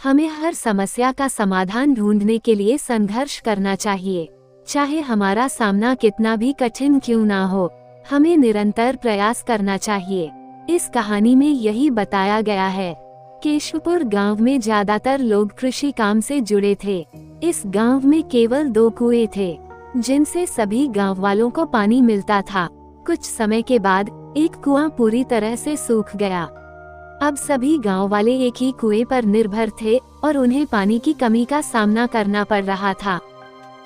हमें हर समस्या का समाधान ढूंढने के लिए संघर्ष करना चाहिए। चाहे हमारा सामना कितना भी कठिन क्यों ना हो, हमें निरंतर प्रयास करना चाहिए। इस कहानी में यही बताया गया है। केशवपुर गांव में ज्यादातर लोग कृषि काम से जुड़े थे। इस गांव में केवल 2 कुएं थे, जिनसे सभी गांव वालों को पानी मिलता था। कुछ समय के बाद एक कुआं पूरी तरह से सूख गया। अब सभी गांव वाले एक ही कुएं पर निर्भर थे और उन्हें पानी की कमी का सामना करना पड़ रहा था।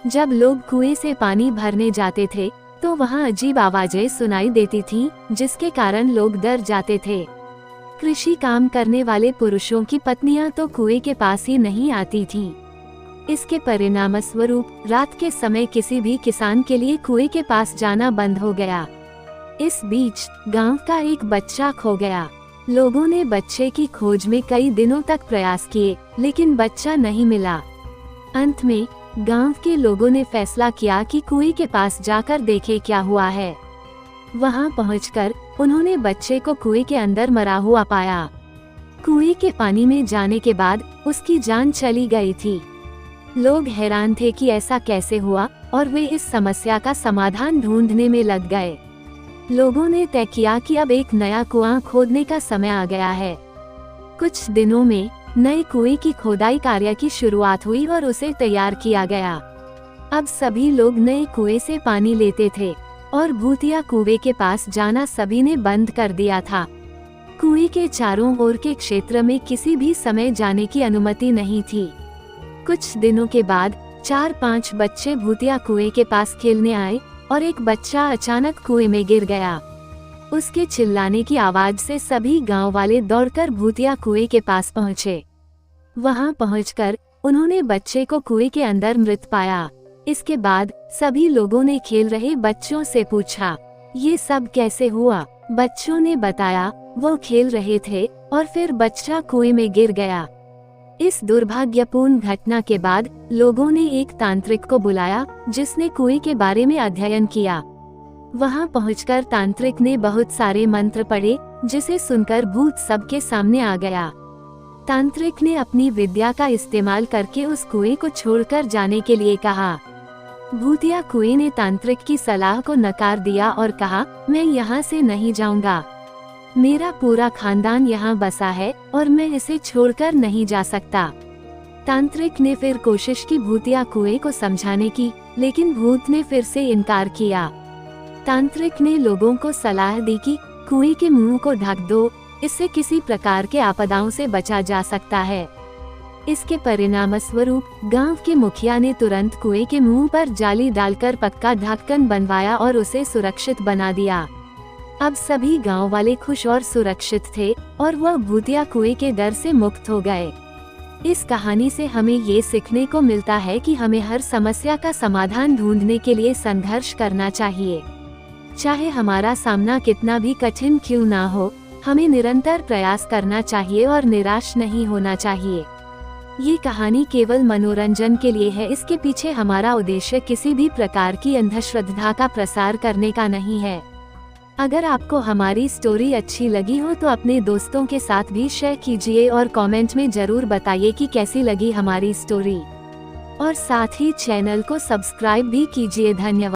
जब लोग कुएं से पानी भरने जाते थे तो वहां अजीब आवाजें सुनाई देती थीं, जिसके कारण लोग डर जाते थे। कृषि काम करने वाले पुरुषों की पत्नियां तो कुएं के पास ही नहीं आती थीं। इसके परिणामस्वरूप रात के समय किसी भी किसान के लिए कुएं के पास जाना बंद हो गया। इस बीच गांव का एक बच्चा खो गया। लोगों ने बच्चे की खोज में कई दिनों तक प्रयास किए, लेकिन बच्चा नहीं मिला। अंत में गांव के लोगों ने फैसला किया कि कुएं के पास जाकर देखे क्या हुआ है। वहां पहुंचकर उन्होंने बच्चे को कुएं के अंदर मरा हुआ पाया। कुएं के पानी में जाने के बाद उसकी जान चली गई थी। लोग हैरान थे कि ऐसा कैसे हुआ और वे इस समस्या का समाधान ढूंढने में लग गए। लोगों ने तय किया कि अब एक नया कुआं खोदने का समय आ गया है। कुछ दिनों में नए कुएं की खोदाई कार्य की शुरुआत हुई और उसे तैयार किया गया। अब सभी लोग नए कुएं से पानी लेते थे और भूतिया कुएं के पास जाना सभी ने बंद कर दिया था। कुएं के चारों ओर के क्षेत्र में किसी भी समय जाने की अनुमति नहीं थी। कुछ दिनों के बाद 4-5 बच्चे भूतिया कुएं के पास खेलने आए और एक बच्चा अचानक कुएं में गिर गया। उसके चिल्लाने की आवाज से सभी गांव वाले दौड़कर भूतिया कुएं के पास पहुंचे। वहां पहुंचकर उन्होंने बच्चे को कुएं के अंदर मृत पाया। इसके बाद सभी लोगों ने खेल रहे बच्चों से पूछा, ये सब कैसे हुआ? बच्चों ने बताया वो खेल रहे थे और फिर बच्चा कुएं में गिर गया। इस दुर्भाग्यपूर्ण घटना के बाद लोगों ने एक तांत्रिक को बुलाया, जिसने कुएं के बारे में अध्ययन किया। वहां पहुंचकर तांत्रिक ने बहुत सारे मंत्र पढ़े, जिसे सुनकर भूत सबके सामने आ गया। तांत्रिक ने अपनी विद्या का इस्तेमाल करके उस कुएं को छोड़कर जाने के लिए कहा। भूतिया कुएं ने तांत्रिक की सलाह को नकार दिया और कहा, मैं यहाँ से नहीं जाऊंगा। मेरा पूरा खानदान यहाँ बसा है और मैं इसे छोड़कर नहीं जा सकता। तांत्रिक ने फिर कोशिश की भूतिया कुएं को समझाने की, लेकिन भूत ने फिर से इनकार किया। तांत्रिक ने लोगों को सलाह दी कि कुएं के मुंह को ढक दो, इससे किसी प्रकार के आपदाओं से बचा जा सकता है। इसके परिणामस्वरूप गांव के मुखिया ने तुरंत कुएं के मुंह पर जाली डालकर पक्का ढक्कन बनवाया और उसे सुरक्षित बना दिया। अब सभी गांव वाले खुश और सुरक्षित थे और वह भूतिया कुएं के डर से मुक्त हो गए। इस कहानी से हमें ये सीखने को मिलता है कि हमें हर समस्या का समाधान ढूंढने के लिए संघर्ष करना चाहिए। चाहे हमारा सामना कितना भी कठिन क्यों ना हो, हमें निरंतर प्रयास करना चाहिए और निराश नहीं होना चाहिए। ये कहानी केवल मनोरंजन के लिए है। इसके पीछे हमारा उद्देश्य किसी भी प्रकार की अंधश्रद्धा का प्रसार करने का नहीं है। अगर आपको हमारी स्टोरी अच्छी लगी हो तो अपने दोस्तों के साथ भी शेयर कीजिए और कमेंट में जरूर बताइए कि कैसी लगी हमारी स्टोरी, और साथ ही चैनल को सब्सक्राइब भी कीजिए। धन्यवाद।